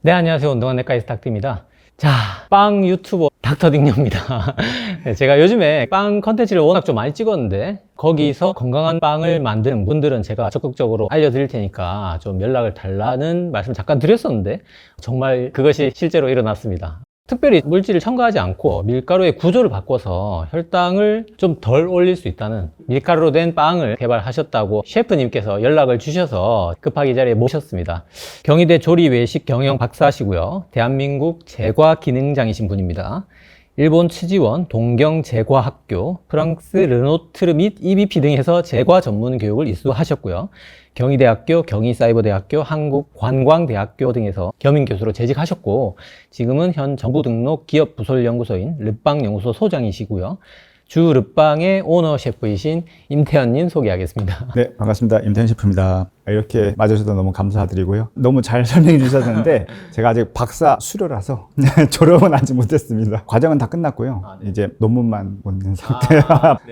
네, 안녕하세요. 운동한 내과의사 닥터입니다. 자, 빵 유튜버 닥터 딩녀입니다. 네, 제가 요즘에 빵 컨텐츠를 워낙 좀 많이 찍었는데 거기서 건강한 빵을 만드는 분들은 제가 적극적으로 알려드릴 테니까 좀 연락을 달라는 말씀을 잠깐 드렸었는데 정말 그것이 실제로 일어났습니다. 특별히 물질을 첨가하지 않고 밀가루의 구조를 바꿔서 혈당을 좀 덜 올릴 수 있다는 밀가루로 된 빵을 개발하셨다고 셰프님께서 연락을 주셔서 급하게 이 자리에 모셨습니다. 경희대 조리외식 경영 박사시고요. 대한민국 제과기능장이신 분입니다. 일본 치지원, 동경 제과학교, 프랑스 르노트르 및 EBP 등에서 제과 전문 교육을 이수하셨고요. 경희대학교, 경희사이버대학교, 한국관광대학교 등에서 겸임교수로 재직하셨고 지금은 현 정부 등록 기업부설연구소인 르빵연구소 소장이시고요. 주 르빵의 오너 셰프이신 임태현님 소개하겠습니다. 네, 반갑습니다. 임태현 셰프입니다. 이렇게 맞아주셔서 너무 감사드리고요. 너무 잘 설명해 주셨는데 제가 아직 박사 수료라서 졸업은 아직 못했습니다. 과정은 다 끝났고요. 이제 논문만 못 낸 상태예요.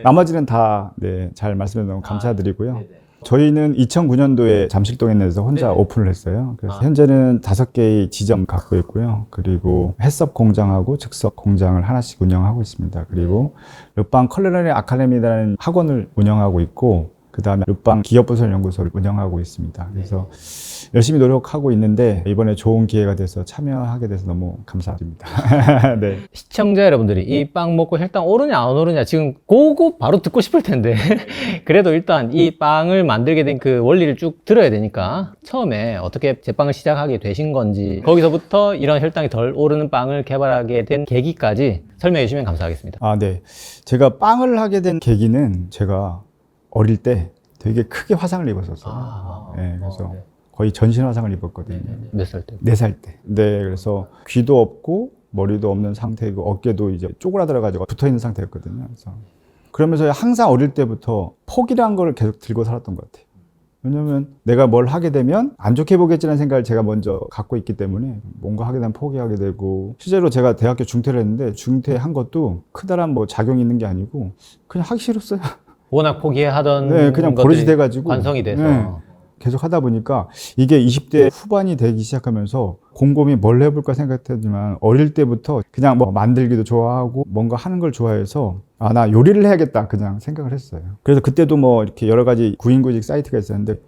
나머지는 다 잘 말씀해 주셔서 너무 감사드리고요. 저희는 2009년도에 잠실동에 내서 혼자 오픈을 했어요. 그래서 현재는 5개의 지점 갖고 있고요. 그리고 햇섭 공장하고 즉석 공장을 하나씩 운영하고 있습니다. 그리고 르빵 컬리너리 아카데미라는 학원을 운영하고 있고 그 다음에 르빵 기업부설연구소를 운영하고 있습니다. 그래서 열심히 노력하고 있는데 이번에 좋은 기회가 돼서 참여하게 돼서 너무 감사드립니다. 네. 시청자 여러분들이 이 빵 먹고 혈당 오르냐 안 오르냐 지금 그거 바로 듣고 싶을 텐데 그래도 일단 이 빵을 만들게 된 그 원리를 쭉 들어야 되니까 처음에 어떻게 제빵을 시작하게 되신 건지 거기서부터 이런 혈당이 덜 오르는 빵을 개발하게 된 계기까지 설명해 주시면 감사하겠습니다. 네. 제가 빵을 하게 된 계기는 제가 어릴 때 되게 크게 화상을 입었었어요. 네, 그래서 거의 전신 화상을 입었거든요. 몇 살 때? 4살 때. 네, 그래서 귀도 없고 머리도 없는 상태이고 어깨도 이제 쪼그라들어가지고 붙어있는 상태였거든요. 그래서 그러면서 항상 어릴 때부터 포기란 걸 계속 들고 살았던 것 같아요. 왜냐면 내가 뭘 하게 되면 안 좋게 보겠지라는 생각을 제가 먼저 갖고 있기 때문에 뭔가 하게 되면 포기하게 되고 실제로 제가 대학교 중퇴를 했는데 중퇴한 것도 크다란 뭐 작용이 있는 게 아니고 그냥 하기 싫었어요. 워낙 포기하던 네, 그냥 버릇이 돼가지고 완성이 돼서 네, 계속 하다 보니까 이게 20대 후반이 되기 시작하면서 곰곰이 뭘 해볼까 생각했지만 어릴 때부터 그냥 뭐 만들기도 좋아하고 뭔가 하는 걸 좋아해서 나 요리를 해야겠다 그냥 생각을 했어요. 그래서 그때도 뭐 이렇게 여러 가지 구인구직 사이트가 있었는데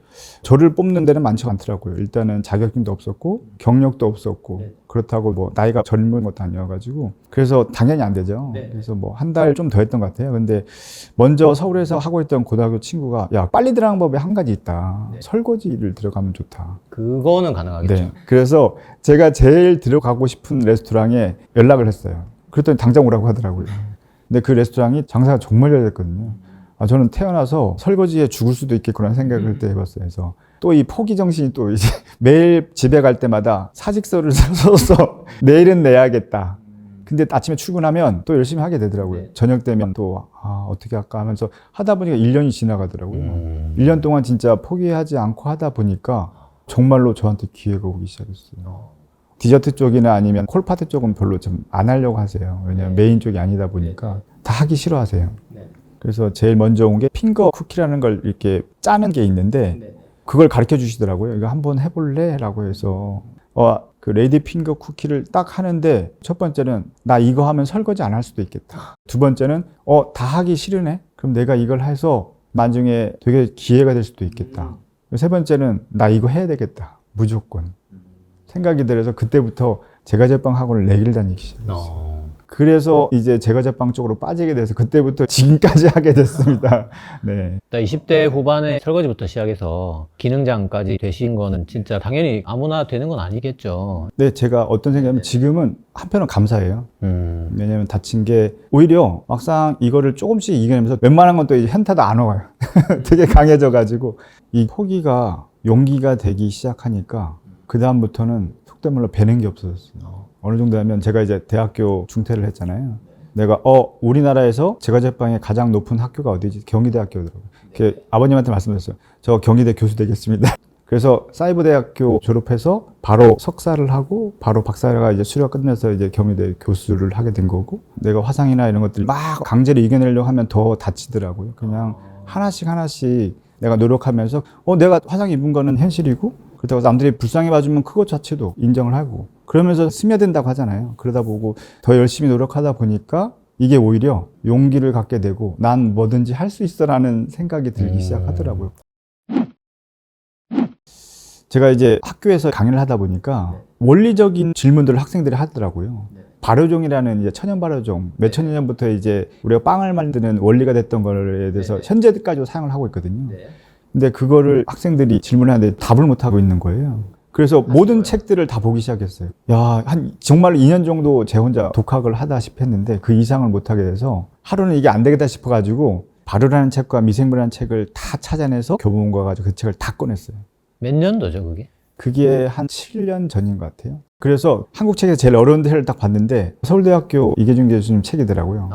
저를 뽑는 데는 많지 않더라고요. 일단은 자격증도 없었고 경력도 없었고 그렇다고 뭐 나이가 젊은 것도 아니어가지고 그래서 당연히 안 되죠. 그래서 뭐 한 달 좀 더 했던 것 같아요. 근데 먼저 서울에서 하고 있던 고등학교 친구가 야 빨리 들어가는 법에 한 가지 있다. 설거지를 들어가면 좋다. 그거는 가능하겠죠. 네. 그래서 제가 제일 들어가고 싶은 레스토랑에 연락을 했어요. 그랬더니 당장 오라고 하더라고요. 근데 그 레스토랑이 장사가 정말 잘 됐거든요. 저는 태어나서 설거지에 죽을 수도 있겠구나 생각을 그때 해봤어요. 그래서 또 이 포기 정신이 또 이제 매일 집에 갈 때마다 사직서를 써서 내일은 내야겠다. 근데 아침에 출근하면 또 열심히 하게 되더라고요. 저녁 되면 또 어떻게 할까 하면서 하다 보니까 1년이 지나가더라고요. 1년 동안 진짜 포기하지 않고 하다 보니까 정말로 저한테 기회가 오기 시작했어요. 디저트 쪽이나 아니면 콜파트 쪽은 별로 좀 안 하려고 하세요. 왜냐면 메인 쪽이 아니다 보니까 다 하기 싫어하세요. 그래서 제일 먼저 온 게 핑거 쿠키라는 걸 이렇게 짜는 게 있는데 그걸 가르쳐 주시더라고요. 이거 한번 해볼래? 라고 해서 그 레이디 핑거 쿠키를 딱 하는데 첫 번째는 나 이거 하면 설거지 안 할 수도 있겠다. 두 번째는 다 하기 싫으네? 그럼 내가 이걸 해서 나중에 되게 기회가 될 수도 있겠다. 세 번째는 나 이거 해야 되겠다. 무조건. 생각이 들어서 그때부터 제과제빵 학원을 4개를 다니기 시작했어요. 그래서 이제 제과제빵 쪽으로 빠지게 돼서 그때부터 지금까지 하게 됐습니다. 네. 20대 후반에 설거지부터 시작해서 기능장까지 되신 거는 진짜 당연히 아무나 되는 건 아니겠죠. 네, 제가 어떤 생각이냐면 지금은 한편은 감사해요. 왜냐면 다친 게 오히려 막상 이거를 조금씩 이겨내면서 웬만한 건 또 이제 현타도 안 와요. 되게 강해져가지고 이 포기가 용기가 되기 시작하니까 그 다음부터는 속된 말로 배는 게 없어졌어요. 어느 정도 하면 제가 이제 대학교 중퇴를 했잖아요. 내가 우리나라에서 제과제빵의 가장 높은 학교가 어디지? 경희대학교더라고요. 아버님한테 말씀드렸어요. 저 경희대 교수 되겠습니다. 그래서 사이버대학교 졸업해서 바로 석사를 하고 바로 박사가 이제 수료가 끝나서 이제 경희대 교수를 하게 된 거고 내가 화상이나 이런 것들 막 강제로 이겨내려고 하면 더 다치더라고요. 그냥 하나씩 내가 노력하면서 내가 화상 입은 거는 현실이고 그렇다고 남들이 불쌍히 봐주면 그것 자체도 인정을 하고 그러면서 스며든다고 하잖아요. 그러다 보고 더 열심히 노력하다 보니까 이게 오히려 용기를 갖게 되고 난 뭐든지 할 수 있어라는 생각이 들기 시작하더라고요. 제가 이제 학교에서 강의를 하다 보니까 원리적인 질문들을 학생들이 하더라고요. 발효종이라는 이제 천연 발효종, 몇천 년부터 이제 우리가 빵을 만드는 원리가 됐던 거에 대해서 현재까지도 사용을 하고 있거든요. 근데 그거를 학생들이 질문을 하는데 답을 못 하고 있는 거예요. 그래서 모든 책들을 다 보기 시작했어요. 야, 정말 2년 정도 제 혼자 독학을 하다시피 했는데 그 이상을 못 하게 돼서 하루는 이게 안 되겠다 싶어가지고 발효라는 책과 미생물이라는 책을 다 찾아내서 교보문고 가지고 그 책을 다 꺼냈어요. 몇 년도죠, 그게? 그게 한 7년 전인 것 같아요. 그래서 한국 책에서 제일 어려운 데를 딱 봤는데 서울대학교 이계준 교수님 책이더라고요.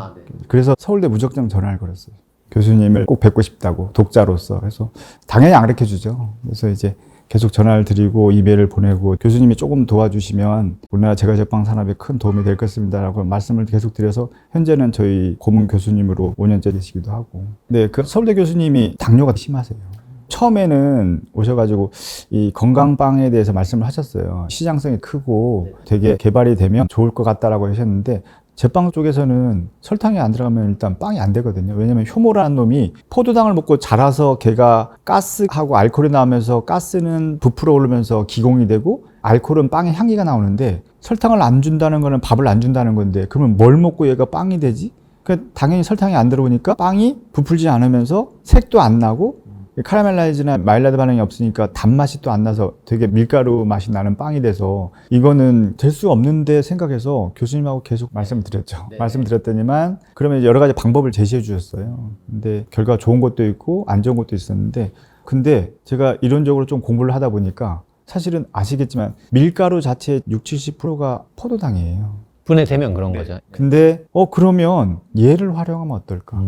그래서 서울대 무작정 전화를 걸었어요. 교수님을 꼭 뵙고 싶다고, 독자로서. 그래서 당연히 안 가르쳐 주죠. 그래서 이제 계속 전화를 드리고 이메일을 보내고 교수님이 조금 도와주시면 우리나라 제과제빵 산업에 큰 도움이 될 것입니다라고 말씀을 계속 드려서 현재는 저희 고문 교수님으로 5년째 되시기도 하고. 네, 그 서울대 교수님이 당뇨가 심하세요. 처음에는 오셔가지고 이 건강빵에 대해서 말씀을 하셨어요. 시장성이 크고 되게 개발이 되면 좋을 것 같다라고 하셨는데 제빵 쪽에서는 설탕이 안 들어가면 일단 빵이 안 되거든요. 왜냐면 효모라는 놈이 포도당을 먹고 자라서 걔가 가스하고 알코올이 나오면서 가스는 부풀어 오르면서 기공이 되고 알코올은 빵의 향기가 나오는데 설탕을 안 준다는 거는 밥을 안 준다는 건데 그러면 뭘 먹고 얘가 빵이 되지? 그러니까 당연히 설탕이 안 들어오니까 빵이 부풀지 않으면서 색도 안 나고 카라멜라이즈나 마일라드 반응이 없으니까 단맛이 또 안 나서 되게 밀가루 맛이 나는 빵이 돼서 이거는 될 수 없는데 생각해서 교수님하고 계속 말씀을 드렸죠. 말씀을 드렸더니만 그러면 여러 가지 방법을 제시해 주셨어요. 근데 결과가 좋은 것도 있고 안 좋은 것도 있었는데 근데 제가 이론적으로 좀 공부를 하다 보니까 사실은 아시겠지만 밀가루 자체의 60, 70%가 포도당이에요. 분해되면 그런 거죠. 근데 그러면 얘를 활용하면 어떨까?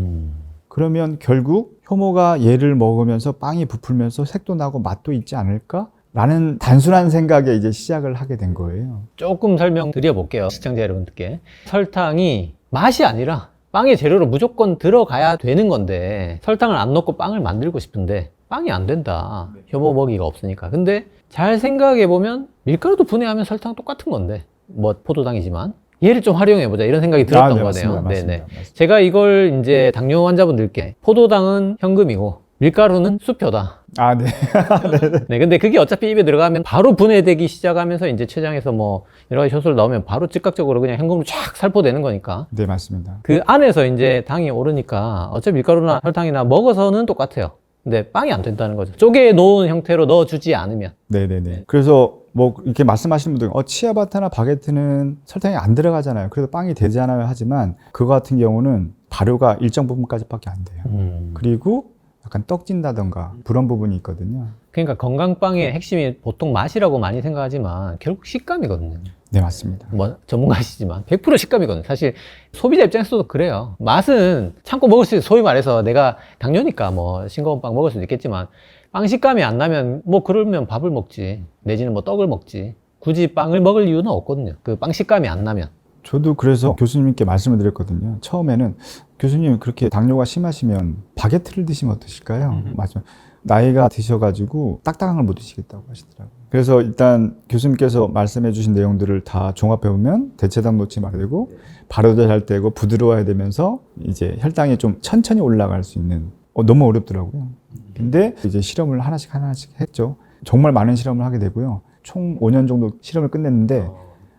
그러면 결국 효모가 얘를 먹으면서 빵이 부풀면서 색도 나고 맛도 있지 않을까? 라는 단순한 생각에 이제 시작을 하게 된 거예요. 조금 설명드려 볼게요. 시청자 여러분들께. 설탕이 맛이 아니라 빵의 재료로 무조건 들어가야 되는 건데 설탕을 안 넣고 빵을 만들고 싶은데 빵이 안 된다. 효모 먹이가 없으니까. 근데 잘 생각해 보면 밀가루도 분해하면 설탕 똑같은 건데 뭐 포도당이지만 얘를 좀 활용해보자 이런 생각이 들었던 네, 거네요. 맞습니다. 네네. 제가 이걸 이제 당뇨 환자분들께 포도당은 현금이고 밀가루는 수표다. 아, 네. 네, 근데 그게 어차피 입에 들어가면 바로 분해되기 시작하면서 이제 췌장에서 뭐 여러 가지 효소를 넣으면 바로 즉각적으로 그냥 현금으로 쫙 살포되는 거니까. 네, 맞습니다. 그 안에서 이제 당이 오르니까 어차피 밀가루나 설탕이나 먹어서는 똑같아요. 근데 빵이 안 된다는 거죠. 쪼개 놓은 형태로 넣어주지 않으면. 네네네. 그래서 뭐 이렇게 말씀하시는 분들, 치아바타나 바게트는 설탕이 안 들어가잖아요. 그래서 빵이 되잖아요. 하지만 그거 같은 경우는 발효가 일정 부분까지밖에 안 돼요. 그리고 약간 떡진다던가 그런 부분이 있거든요. 그러니까 건강빵의 핵심이 보통 맛이라고 많이 생각하지만 결국 식감이거든요. 네, 맞습니다. 뭐 전문가시지만 100% 식감이거든요. 사실 소비자 입장에서도 그래요. 맛은 참고 먹을 수 있어요. 소위 말해서 내가 당뇨니까 뭐 싱거운 빵 먹을 수도 있겠지만 빵 식감이 안 나면 뭐 그러면 밥을 먹지 내지는 뭐 떡을 먹지 굳이 빵을 먹을 이유는 없거든요. 그 빵 식감이 안 나면. 저도 그래서 교수님께 말씀을 드렸거든요. 처음에는 교수님 그렇게 당뇨가 심하시면 바게트를 드시면 어떠실까요? 맞아요. 나이가 드셔가지고 딱딱한 걸 못 드시겠다고 하시더라고요. 그래서 일단 교수님께서 말씀해 주신 내용들을 다 종합해보면 대체당 놓지 말아야 되고 발효도 잘 되고 부드러워야 되면서 이제 혈당이 좀 천천히 올라갈 수 있는 너무 어렵더라고요. 근데 이제 실험을 하나씩 했죠. 정말 많은 실험을 하게 되고요. 총 5년 정도 실험을 끝냈는데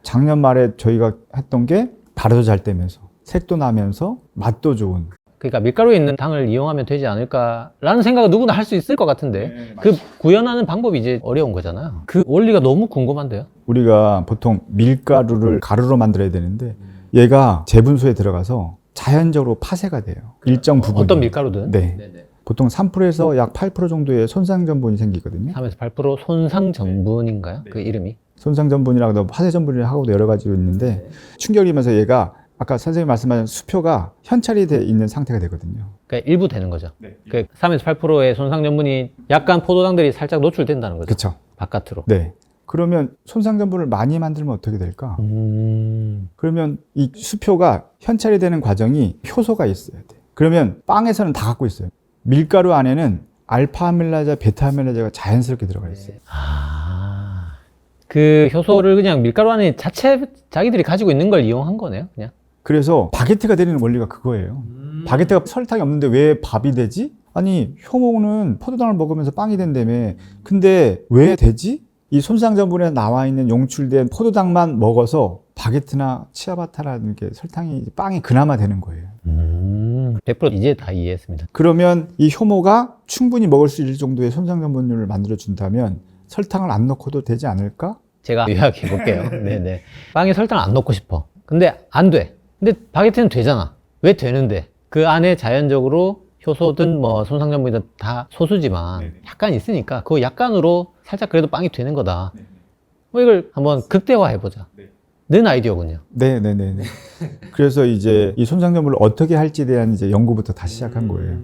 작년 말에 저희가 했던 게 발효도 잘 되면서 색도 나면서 맛도 좋은. 그러니까 밀가루에 있는 당을 이용하면 되지 않을까라는 생각을 누구나 할 수 있을 것 같은데 그 구현하는 방법이 이제 어려운 거잖아요. 그 원리가 너무 궁금한데요. 우리가 보통 밀가루를 가루로 만들어야 되는데 얘가 재분소에 들어가서 자연적으로 파쇄가 돼요. 일정 부분. 어떤 밀가루든. 네. 보통 3%에서 약 8% 정도의 손상전분이 생기거든요. 3에서 8% 손상전분인가요? 그 이름이? 손상전분이라고도 파쇄전분이라고도 여러 가지로 있는데 충격이면서 얘가 아까 선생님이 말씀하신 수표가 현찰이 돼 있는 상태가 되거든요. 그러니까 일부 되는 거죠. 그 3에서 8%의 손상전분이 약간 포도당들이 살짝 노출된다는 거죠. 그렇죠. 바깥으로. 네. 그러면 손상전분을 많이 만들면 어떻게 될까? 그러면 이 수표가 현찰이 되는 과정이 효소가 있어야 돼. 그러면 빵에서는 다 갖고 있어요. 밀가루 안에는 알파 아밀라이자, 베타 아밀라이자가 자연스럽게 들어가 있어요. 그 효소를 그냥 밀가루 안에 자체 자기들이 가지고 있는 걸 이용한 거네요, 그냥. 그래서 바게트가 되는 원리가 그거예요. 바게트가 설탕이 없는데 왜 밥이 되지? 아니, 효모는 포도당을 먹으면서 빵이 된다며. 근데 왜 되지? 이 손상전분에 나와 있는 용출된 포도당만 먹어서 바게트나 치아바타라는 게 설탕이, 빵이 그나마 되는 거예요. 100% 이제 다 이해했습니다. 그러면 이 효모가 충분히 먹을 수 있을 정도의 손상전분율을 만들어준다면 설탕을 안 넣고도 되지 않을까? 제가 요약해 볼게요. 네네. 빵에 설탕을 안 넣고 싶어. 근데 안 돼. 근데 바게트는 되잖아. 왜 되는데? 그 안에 자연적으로 효소든 뭐 손상전분이든 다 소수지만 약간 있으니까 그 약간으로 살짝 그래도 빵이 되는 거다. 뭐 이걸 한번 극대화해보자. 는 아이디어군요. 네네네. 그래서 이제 이 손상전분을 어떻게 할지에 대한 이제 연구부터 다시 시작한 거예요.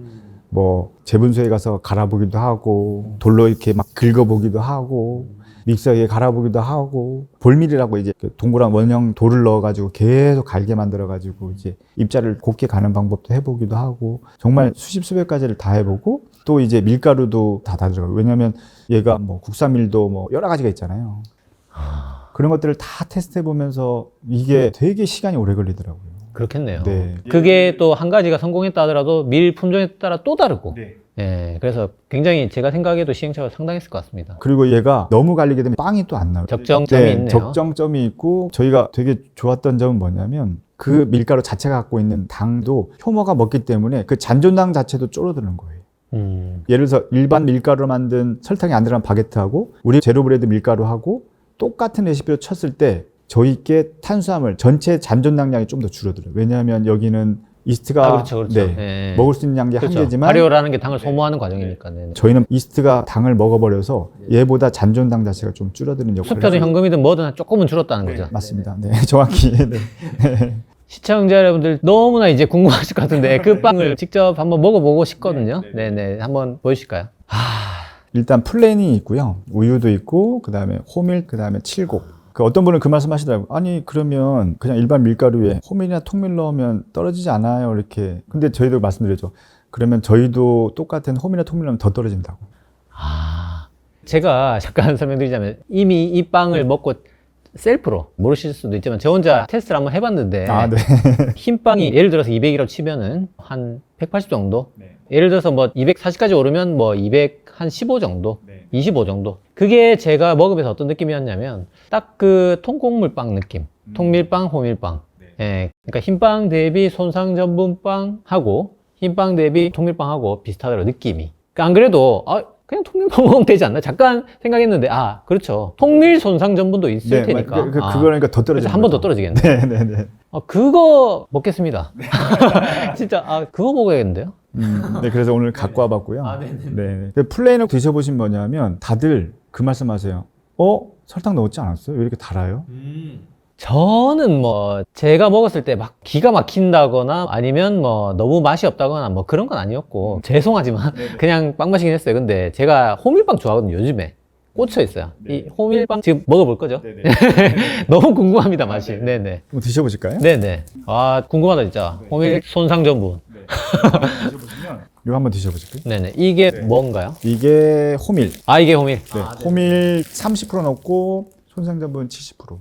뭐 제분소에 가서 갈아보기도 하고 돌로 이렇게 막 긁어보기도 하고 믹서기에 갈아보기도 하고 볼밀이라고 이제 동그란 원형 돌을 넣어가지고 계속 갈게 만들어가지고 이제 입자를 곱게 가는 방법도 해보기도 하고 정말 수십 수백 가지를 다 해보고 또 이제 밀가루도 다 들어가고 왜냐면 얘가 뭐 국산밀도 뭐 여러 가지가 있잖아요. 그런 것들을 다 테스트해 보면서 이게 되게 시간이 오래 걸리더라고요. 그렇겠네요. 네. 그게 또 한 가지가 성공했다 하더라도 밀 품종에 따라 또 다르고. 예, 그래서 굉장히 제가 생각해도 시행착오가 상당했을 것 같습니다. 그리고 얘가 너무 갈리게 되면 빵이 또 안 나와요. 적정점이 있네요. 적정점이 있고 저희가 되게 좋았던 점은 뭐냐면 그 밀가루 자체가 갖고 있는 당도 효모가 먹기 때문에 그 잔존당 자체도 줄어드는 거예요. 예를 들어서 일반 밀가루로 만든 설탕이 안 들어간 바게트하고 우리 제로브레드 밀가루하고 똑같은 레시피로 쳤을 때 저희께 탄수화물 전체 잔존당량이 좀 더 줄어들어요. 왜냐하면 여기는 이스트가 그렇죠. 네, 예. 먹을 수 있는 양이 그렇죠. 한계지만 발효라는 게 당을 소모하는 과정이니까. 네네. 저희는 이스트가 당을 먹어버려서 얘보다 잔존당 자체가 좀 줄어드는 역할을 수표든 해요. 현금이든 뭐든 조금은 줄었다는 거죠. 맞습니다. 네, 정확히. 네. 시청자 여러분들 너무나 이제 궁금하실 것 같은데 그 빵을 직접 한번 먹어보고 싶거든요. 네네. 한번 보여주실까요? 일단 플랜이 있고요. 우유도 있고 그다음에 호밀, 그다음에 칠곡. 그 어떤 분은 그 말씀 하시더라고요. 아니 그러면 그냥 일반 밀가루에 호밀이나 통밀 넣으면 떨어지지 않아요? 이렇게. 근데 저희도 말씀드렸죠. 그러면 저희도 똑같은 호밀이나 통밀 넣으면 더 떨어진다고. 제가 잠깐 설명드리자면 이미 이 빵을 먹고 셀프로 모르실 수도 있지만 저 혼자 테스트를 한번 해봤는데 네. 흰 빵이 예를 들어서 200이라고 치면은 한 180 정도? 예를 들어서 뭐 240까지 오르면 뭐 215 정도? 25 정도? 그게 제가 먹으면서 어떤 느낌이었냐면 딱 그 통곡물빵 느낌. 통밀빵, 호밀빵. 예, 그러니까 흰빵 대비 손상전분빵하고 흰빵 대비 통밀빵하고 비슷하더라고요, 느낌이. 그러니까 안 그래도 그냥 통밀빵 먹으면 되지 않나? 잠깐 생각했는데 그렇죠. 통밀 손상전분도 있을 테니까. 그거니까 더 떨어지는 한 번 더 떨어지겠네. 네. 그거 먹겠습니다. 진짜 그거 먹어야겠는데요? 네, 그래서 오늘 갖고 와봤고요. 네. 플레인을 드셔보신 뭐냐면 다들 그 말씀하세요. 설탕 넣었지 않았어요? 왜 이렇게 달아요? 저는 뭐 제가 먹었을 때 막 기가 막힌다거나 아니면 뭐 너무 맛이 없다거나 뭐 그런 건 아니었고 죄송하지만 그냥 빵 맛이긴 했어요. 근데 제가 호밀빵 좋아하거든요. 요즘에 꽂혀 있어요. 이 호밀빵 지금 먹어볼 거죠? 너무 궁금합니다, 맛이. 네네. 한번 드셔보실까요? 네네. 궁금하다 진짜. 호밀 손상전분. 이거 한번 드셔보실까요? 네네. 이게 뭔가요? 이게 호밀. 이게 호밀. 호밀 30% 넣고 손상전분 70%.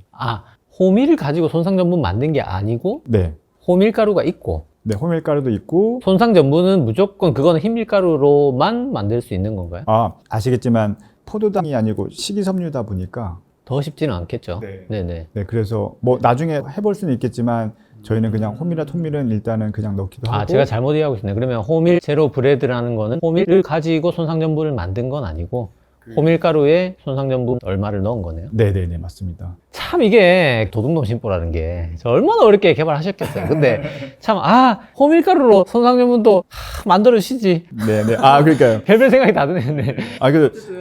호밀을 가지고 손상전분 만든 게 아니고 네. 호밀가루가 있고 네, 호밀가루도 있고. 손상전분은 무조건 그거는 흰밀가루로만 만들 수 있는 건가요? 아시겠지만 포도당이 아니고 식이섬유다 보니까 더 쉽지는 않겠죠. 네네. 네, 그래서 뭐 나중에 해볼 수는 있겠지만 저희는 그냥 호밀이나 통밀은 일단은 그냥 넣기도 하고. 제가 잘못 이해하고 있었네요. 그러면 호밀 제로 브레드라는 거는 호밀을 가지고 손상전분을 만든 건 아니고 호밀가루에 손상전분 얼마를 넣은 거네요. 네네네, 맞습니다. 참 이게 도둑놈 심보라는 게 얼마나 어렵게 개발하셨겠어요. 근데 참 호밀가루로 손상전분도 만들어주시지. 네네. 그러니까요. 별별 생각이 다 드네.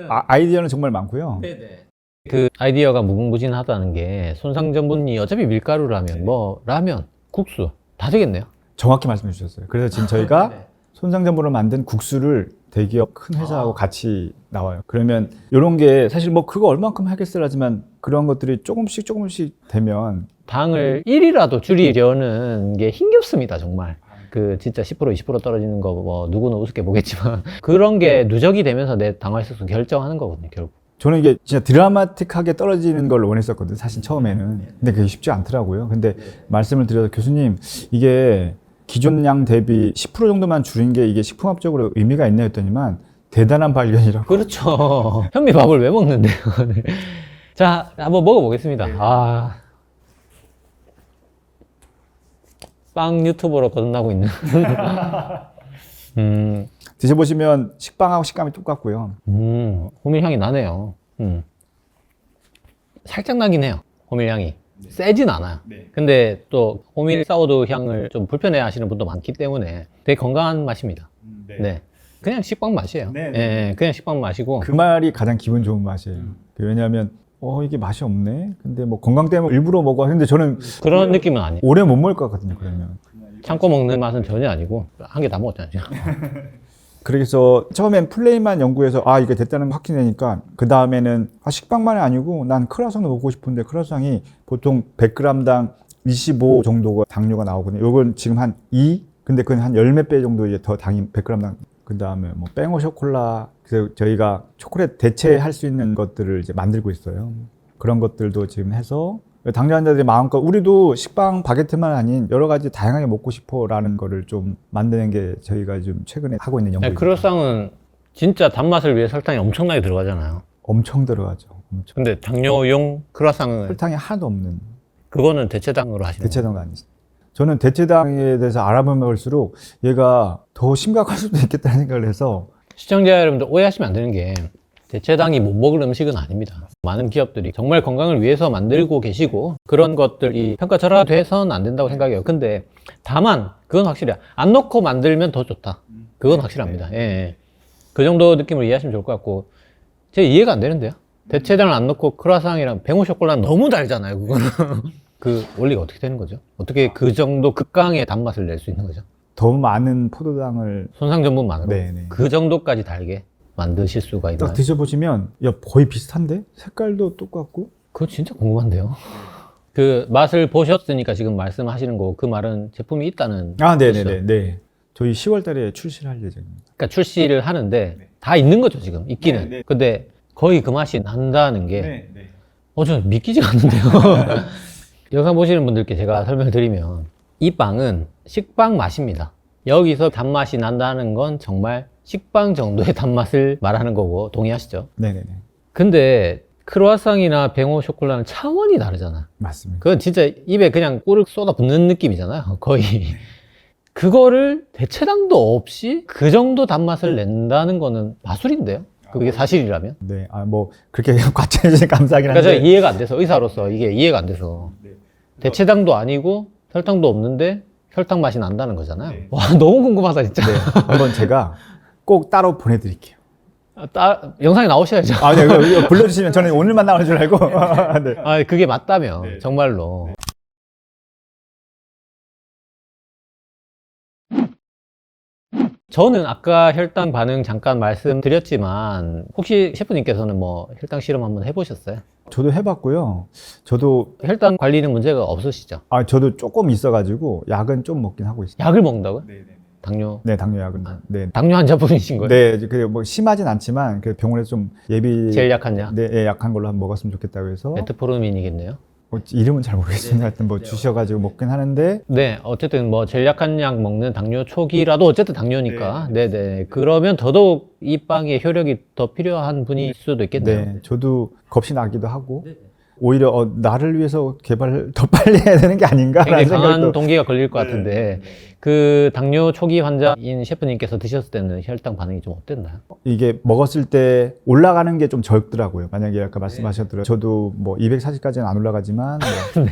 아이디어는 정말 많고요. 그 아이디어가 무궁무진하다는 게 손상전분이 어차피 밀가루라면 뭐 라면, 국수 다 되겠네요. 정확히 말씀해 주셨어요. 그래서 지금 저희가 손상전분으로 만든 국수를 대기업 큰 회사하고 같이 나와요. 그러면 이런 게 사실 뭐 그거 얼만큼 하겠어요 하지만 그런 것들이 조금씩 되면 당을 1이라도 줄이려는 게 힘겹습니다, 정말. 진짜 10% 20% 떨어지는 거 뭐 누구는 우습게 보겠지만 그런 게 누적이 되면서 내 당화혈색소 결정하는 거거든요, 결국. 저는 이게 진짜 드라마틱하게 떨어지는 걸 원했었거든요. 사실 처음에는. 근데 그게 쉽지 않더라고요. 근데 말씀을 드려서 교수님, 이게 기존 양 대비 10% 정도만 줄인 게 이게 식품학적으로 의미가 있나 했더니만 대단한 발견이라고. 그렇죠. 현미밥을 왜 먹는데요? 네. 자, 한번 먹어보겠습니다. 아, 빵 유튜버로 거듭나고 있는. 드셔보시면 식빵하고 식감이 똑같고요. 호밀향이 나네요. 살짝 나긴 해요. 호밀향이. 세진 않아요. 근데 또 호밀 사워도 향을 좀 불편해 하시는 분도 많기 때문에 되게 건강한 맛입니다. 네. 그냥 식빵 맛이에요. 예, 그냥 식빵 맛이고. 그 말이 가장 기분 좋은 맛이에요. 왜냐하면 이게 맛이 없네. 근데 뭐 건강 때문에 일부러 먹어. 근데 저는 그런 느낌은 아니에요. 오래 못 먹을 것 같거든요. 그러면. 참고 먹는 맛은 전혀 아니고 한 개 다 먹었잖아요. 지금. 그래서 처음엔 플레이만 연구해서 이게 됐다는 걸 확신되니까 그 다음에는 식빵만이 아니고 난 크루아상도 먹고 싶은데 크루아상이 보통 100g당 25 정도가 당류가 나오거든요. 요건 지금 한 2? 근데 그건 한 열 몇 배 정도 이제 더 당이 100g당. 그 다음에 뭐 뺑오 쇼콜라. 그래서 저희가 초콜릿 대체할 수 있는 것들을 이제 만들고 있어요. 그런 것들도 지금 해서 당뇨 환자들이 마음껏 우리도 식빵 바게트만 아닌 여러 가지 다양하게 먹고 싶어라는 거를 좀 만드는 게 저희가 좀 최근에 하고 있는 연구입니다. 크루아상은 진짜 단맛을 위해 설탕이 엄청나게 들어가잖아요. 엄청 들어가죠. 엄청. 근데 당뇨용 크루아상은 설탕이 하나도 없는 그거는 대체당으로 하시는 거예요. 대체당 아니죠. 저는 대체당에 대해서 알아보면 볼수록 얘가 더 심각할 수도 있겠다는 생각을 해서 시청자 여러분들 오해하시면 안 되는 게 대체당이 못 먹을 음식은 아닙니다. 많은 기업들이 정말 건강을 위해서 만들고 계시고 그런 것들이 평가절하돼서는 안 된다고 생각해요. 근데 다만 그건 확실해요. 안 넣고 만들면 더 좋다. 그건 확실합니다. 예. 그 정도 느낌으로 이해하시면 좋을 것 같고 제 이해가 안 되는데요. 대체당을 안 넣고 크루아상이랑 뱅오 쇼콜라는 너무 달잖아요. 그거는 그 원리가 어떻게 되는 거죠? 어떻게 그 정도 극강의 단맛을 낼 수 있는 거죠? 더 많은 포도당을 손상 전분만으로 네네. 그 정도까지 달게 만드실 수가 있나요? 딱 드셔보시면 거의 비슷한데? 색깔도 똑같고 그거 진짜 궁금한데요. 그 맛을 보셨으니까 지금 말씀하시는 거 그 말은 제품이 있다는 네네네. 네. 저희 10월 달에 출시를 할 예정입니다. 그러니까 출시를 하는데 다 있는 거죠 지금 있기는. 근데 거의 그 맛이 난다는 게 저는 믿기지가 않는데요. 영상 보시는 분들께 제가 설명을 드리면 이 빵은 식빵 맛입니다. 여기서 단맛이 난다는 건 정말 식빵 정도의 단맛을 말하는 거고 동의하시죠? 네네네. 근데 크루아상이나 뱅오 쇼콜라는 차원이 다르잖아. 맞습니다. 그건 진짜 입에 그냥 꿀을 쏟아 붓는 느낌이잖아요. 거의. 그거를 대체당도 없이 그 정도 단맛을 낸다는 거는 마술인데요. 그게 사실이라면. 네. 뭐 그렇게 과찬해 주시니 감사하긴 한데. 그러니까 제가 이해가 안 돼서 의사로서 이게 이해가 안 돼서 대체당도 아니고 설탕도 없는데 설탕 맛이 난다는 거잖아요. 와 너무 궁금하다 진짜. 한번 제가 꼭 따로 보내드릴게요. 영상에 나오셔야죠. 네, 이거 불러주시면 저는 오늘만 나오는 줄 알고. 네. 그게 맞다면 정말로. 저는 아까 혈당 반응 잠깐 말씀드렸지만 혹시 셰프님께서는 뭐 혈당 실험 한번 해보셨어요? 저도 해봤고요. 저도 혈당 관리는 문제가 없으시죠? 저도 조금 있어가지고 약은 좀 먹긴 하고 있어요. 약을 먹는다고요? 당뇨? 네, 당뇨약은. 네. 당뇨 환자분이신 거예요? 네, 뭐 심하진 않지만 그 병원에서 좀 예비 제일 약한 약? 네, 약한 걸로 한번 먹었으면 좋겠다고 해서. 메트포르민이겠네요. 이름은 잘 모르겠습니다. 하여튼 뭐 주셔가지고 먹긴 하는데. 네, 어쨌든 뭐 제일 약한 약 먹는 당뇨 초기라도 어쨌든 당뇨니까. 네네. 그러면 더더욱 이 빵의 효력이 더 필요한 분일 수도 있겠네요. 네, 저도 겁이 나기도 하고. 오히려 나를 위해서 개발을 더 빨리 해야 되는 게 아닌가라는 굉장히 강한 생각도. 동기가 걸릴 것 같은데 그 당뇨 초기 환자인 셰프님께서 드셨을 때는 혈당 반응이 좀 어땠나요? 이게 먹었을 때 올라가는 게 좀 적더라고요. 만약에 아까 말씀하셨더라고요. 저도 뭐 240까지는 안 올라가지만 뭐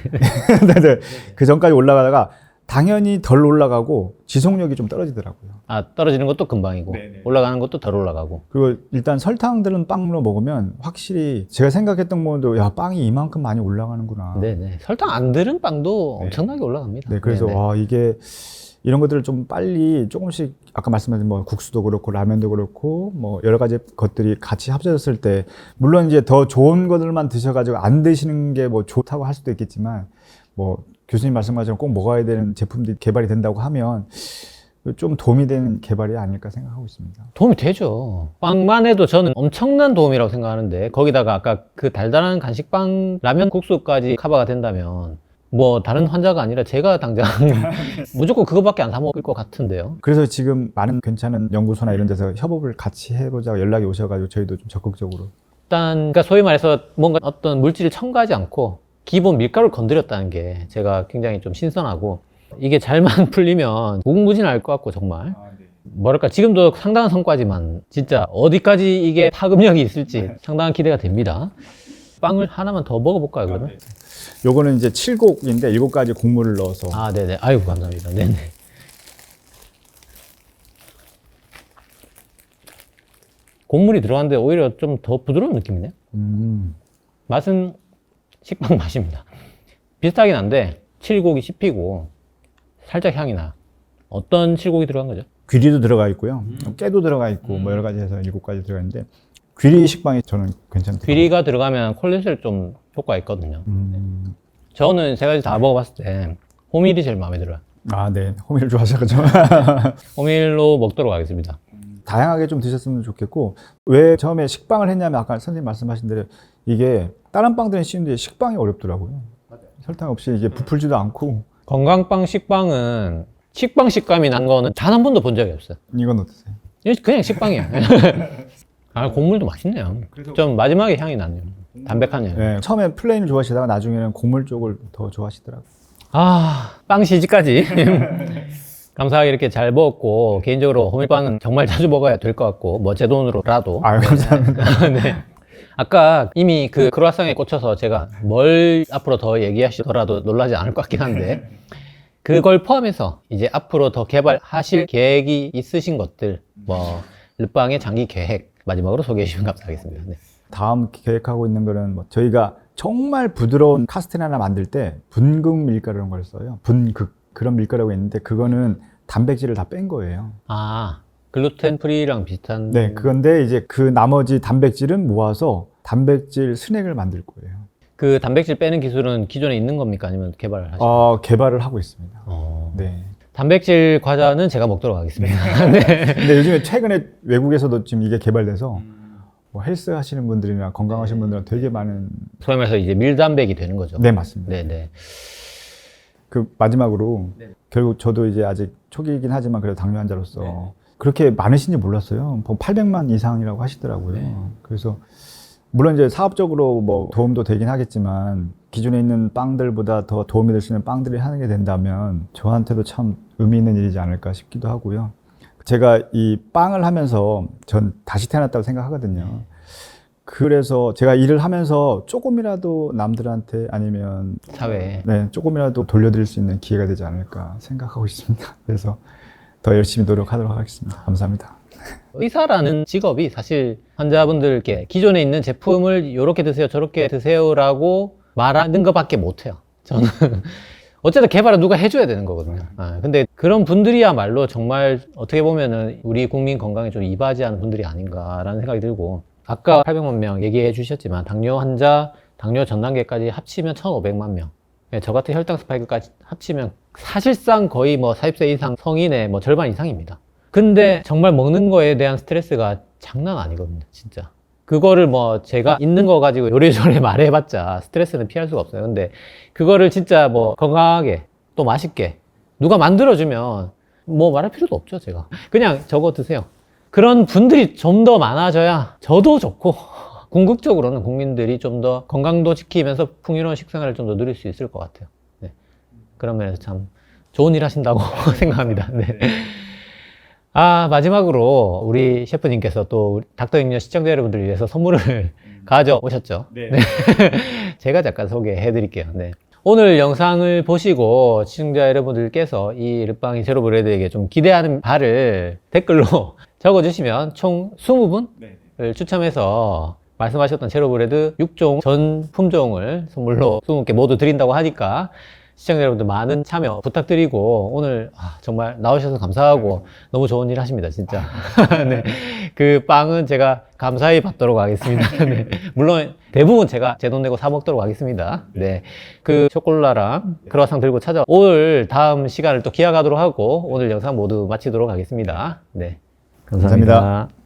네. 그 전까지 올라가다가 당연히 덜 올라가고 지속력이 좀 떨어지더라고요. 떨어지는 것도 금방이고 올라가는 것도 덜 올라가고. 그리고 일단 설탕 들은 빵으로 먹으면 확실히 제가 생각했던 것도 빵이 이만큼 많이 올라가는구나. 네네. 설탕 안 들은 빵도 엄청나게 올라갑니다. 네, 그래서 네네. 이게 이런 것들을 좀 빨리 조금씩 아까 말씀하신 뭐 국수도 그렇고 라면도 그렇고 뭐 여러 가지 것들이 같이 합쳐졌을 때 물론 이제 더 좋은 것들만 드셔가지고 안 드시는 게 뭐 좋다고 할 수도 있겠지만 뭐 교수님 말씀하신 꼭 먹어야 되는 제품들이 개발이 된다고 하면 좀 도움이 되는 개발이 아닐까 생각하고 있습니다. 도움이 되죠. 빵만 해도 저는 엄청난 도움이라고 생각하는데 거기다가 아까 그 달달한 간식빵 라면 국수까지 커버가 된다면 뭐 다른 환자가 아니라 제가 당장 무조건 그거밖에 안 사 먹을 것 같은데요. 그래서 지금 많은 괜찮은 연구소나 이런 데서 협업을 같이 해보자고 연락이 오셔가지고 저희도 좀 적극적으로. 일단 그러니까 소위 말해서 뭔가 어떤 물질을 첨가하지 않고 기본 밀가루를 건드렸다는 게 제가 굉장히 좀 신선하고 이게 잘만 풀리면 무궁무진할 것 같고 정말 뭐랄까 지금도 상당한 성과지만 진짜 어디까지 이게 파급력이 있을지 상당한 기대가 됩니다. 빵을 하나만 더 먹어볼까요 그러면? 요거는 이제 7곡인데 7가지 곡물을 넣어서. 아 네네 아이고 감사합니다. 네네. 곡물이 들어갔는데 오히려 좀 더 부드러운 느낌이네. 맛은 식빵 맛입니다. 비슷하긴 한데 7곡이 씹히고 살짝 향이 나요. 어떤 7곡이 들어간 거죠? 귀리도 들어가 있고요. 깨도 들어가 있고 뭐 여러 가지 해서 7가지 들어가 있는데 귀리 식빵이 저는 괜찮더라고요. 귀리가 들어가면 콜레스테롤 좀 효과가 있거든요. 저는 세 가지 다 먹어봤을 때 호밀이 제일 마음에 들어요. 아, 네. 호밀을 좋아하셔가지고. 호밀로 먹도록 하겠습니다. 다양하게 좀 드셨으면 좋겠고, 왜 처음에 식빵을 했냐면 아까 선생님 말씀하신 대로 이게 다른 빵들은 쉬운데 식빵이 어렵더라고요. 설탕 없이 이게 부풀지도 않고. 건강빵 식빵은 식빵 식감이 난 거는 단 한 번도 본 적이 없어요. 이건 어떠세요? 그냥 식빵이에요. 아, 곡물도 맛있네요. 좀 마지막에 향이 나네요. 담백한 향. 네, 처음에 플레인을 좋아하시다가 나중에는 곡물 쪽을 더 좋아하시더라고요. 아, 빵 시지까지. 감사하게 이렇게 잘 먹었고, 개인적으로 호밀빵은 정말 자주 먹어야 될 것 같고, 뭐 제 돈으로라도. 아유, 감사합니다. 네. 아까 이미 그 크루아상에 꽂혀서 제가 뭘 앞으로 더 얘기하시더라도 놀라지 않을 것 같긴 한데, 그걸 포함해서 이제 앞으로 더 개발하실 계획이 있으신 것들, 뭐, 르빵의 장기 계획, 마지막으로 소개해 주시면 감사하겠습니다. 네. 다음 계획하고 있는 거는 뭐 저희가 정말 부드러운 카스테라 하나 만들 때 분극 밀가루라는 걸 써요. 분극. 그런 밀가루가 있는데 그거는 단백질을 다 뺀 거예요. 아, 글루텐 프리랑 비슷한. 네, 그건데 이제 그 나머지 단백질은 모아서 단백질 스낵을 만들 거예요. 그 단백질 빼는 기술은 기존에 있는 겁니까? 아니면 개발을 하시나요? 개발을 하고 있습니다. 네. 단백질 과자는 제가 먹도록 하겠습니다. 네. 근데 요즘에 최근에 외국에서도 지금 이게 개발돼서 뭐 헬스 하시는 분들이나 건강하시는 분들은 되게 많은. 소위 말해서 이제 밀단백이 되는 거죠. 네, 맞습니다. 네네. 그 마지막으로 결국 저도 이제 아직 초기이긴 하지만 그래도 당뇨 환자로서 그렇게 많으신지 몰랐어요. 800만 이상이라고 하시더라고요. 그래서 물론 이제 사업적으로 뭐 도움도 되긴 하겠지만 기존에 있는 빵들보다 더 도움이 될 수 있는 빵들이 하는 게 된다면 저한테도 참 의미 있는 일이지 않을까 싶기도 하고요. 제가 이 빵을 하면서 전 다시 태어났다고 생각하거든요. 그래서 제가 일을 하면서 조금이라도 남들한테 아니면 사회에. 네, 조금이라도 돌려드릴 수 있는 기회가 되지 않을까 생각하고 있습니다. 그래서 더 열심히 노력하도록 하겠습니다. 감사합니다. 의사라는 직업이 사실 환자분들께 기존에 있는 제품을 이렇게 드세요, 저렇게 드세요라고 말하는 것밖에 못해요. 저는 어쨌든 개발은 누가 해줘야 되는 거거든요. 근데 그런 분들이야말로 정말 어떻게 보면은 우리 국민 건강에 좀 이바지하는 분들이 아닌가라는 생각이 들고, 아까 800만 명 얘기해 주셨지만 당뇨 환자, 당뇨 전 단계까지 합치면 1,500만 명. 저 같은 혈당 스파이크까지 합치면 사실상 거의 뭐 40세 이상 성인의 뭐 절반 이상입니다. 근데 정말 먹는 거에 대한 스트레스가 장난 아니거든요, 진짜. 그거를 뭐 제가 있는 거 가지고 요리조리 말해봤자 스트레스는 피할 수가 없어요. 근데 그거를 진짜 뭐 건강하게 또 맛있게 누가 만들어주면 뭐 말할 필요도 없죠, 제가. 그냥 저거 드세요. 그런 분들이 좀 더 많아져야 저도 좋고 궁극적으로는 국민들이 좀 더 건강도 지키면서 풍요로운 식생활을 좀 더 누릴 수 있을 것 같아요. 네. 그런 면에서 참 좋은 일 하신다고 생각합니다. 네. 마지막으로 우리 셰프님께서 또 닥터잉여 시청자 여러분들을 위해서 선물을 가져오셨죠. 네. 네. 제가 잠깐 소개해 드릴게요. 네. 오늘 영상을 보시고 시청자 여러분들께서 이 르빵이 제로브레드에게 좀 기대하는 바를 댓글로 적어주시면 총 20분을 추첨해서 말씀하셨던 제로브레드 6종 전 품종을 선물로 20개 모두 드린다고 하니까 시청자 여러분들 많은 참여 부탁드리고 오늘 정말 나오셔서 감사하고 너무 좋은 일 하십니다, 진짜. 네. 그 빵은 제가 감사히 받도록 하겠습니다. 네. 물론 대부분 제가 제 돈 내고 사 먹도록 하겠습니다. 네. 그 초콜라랑 크로와상 들고 찾아올 다음 시간을 또 기약하도록 하고 오늘 영상 모두 마치도록 하겠습니다. 네. 감사합니다. 감사합니다.